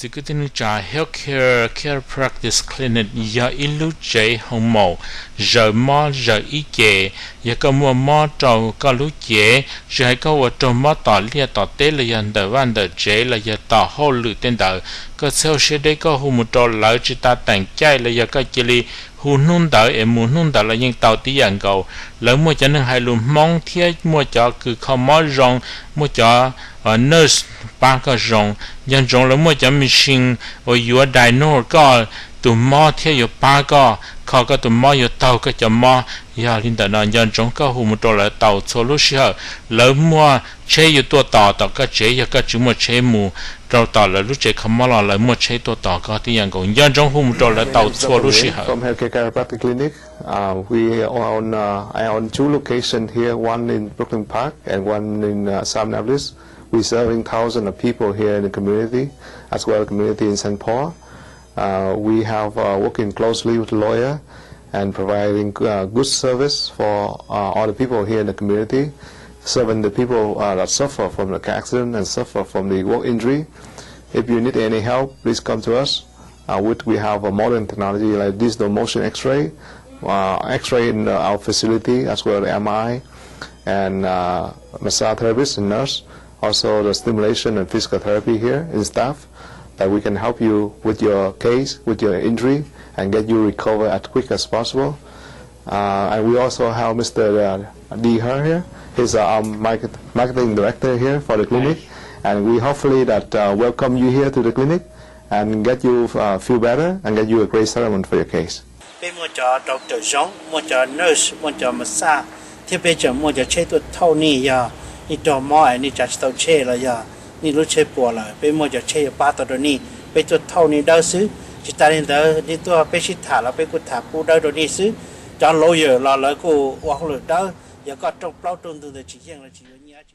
chỉ có tin trả healthcare practice clinic giờ ilu chế hồng màu giờ mò giờ ý chế giờ có mò trâu có lú chế giờ có ở trong mò tỏ lia tỏ tế là giờ đờ van đờ chế là giờ tỏ hô lự tên đờ có theo sẽ đấy có hù một trâu lỡ chỉ ta tặng chay là giờ có chỉ li hù nôn đờ em muốn nôn đờ là những tàu tí dạng cầu lỡ mua cho nên hai luôn mong thiết mua cho cứ không mò rong mua cho nurse ba cái rong nhân rong là mua cho machine ở your dino có tụi mò theo your ba cáiเขาก็ตัวมออยู่เตาก็จะมอยาลินแต่นอนยันจงก็หูมุตัวละเตาโซลูชิฮะแล้วมัวเชยอยู่ตัวต่อก็เจยก็จุมัวเชมูเราต่อแล้วรู้เจคำว่าแล้วมัวเชยตัวต่อก็ที่ยังกงยันจงหูมุตัวละเตาโซลูชิฮะ From Healthcare Chiropractic Clinic, we own two locations here, one in Brooklyn Park and one in South Annapolis. We're serving thousands of people here in the community, as well as community in St. Paul. We have working closely with the lawyer and providing good service for all the people here in the community, serving the people that suffer from the car accident and suffer from the work injury. If you need any help, please come to us. We have a modern technology like digital motion X-ray, X-ray in our facility as well as MRI, and massage therapist and nurse. Also the stimulation and physical therapy here in staff. That we can help you with your case, with your injury, and get you recover as quick as possible. And we also have Mr. Dee Her here. He's our marketing director here for the clinic, and we hopefully that welcome you here to the clinic and get you feel better and get you a great settlement for your case. เป็นมัวจ่อดร. Zhong มัวจ่อ nurse มัวจ่อมาซาที่เป็นจ่อมัวจ่อใช้ตัวเท่านี้ยานี่จ่อหม้อนี่จ่อตัวเช่ละยานี่รู้เช่ปัวละเป็นมัวจะเช่ป้าตัวนี้เป็นตัวเท่านี้ได้ซื้อจิตตาเนี่ยนี่ตัวเป็นชิดถาเราเป็นกุฏากูได้ตัวนี้ซื้อจานโลเยอร์เราเลยกูว่าเขาเลยได้อย่าก็จงเปล่าตรงตัวจีเยี่ยงเลยจีเงี้ย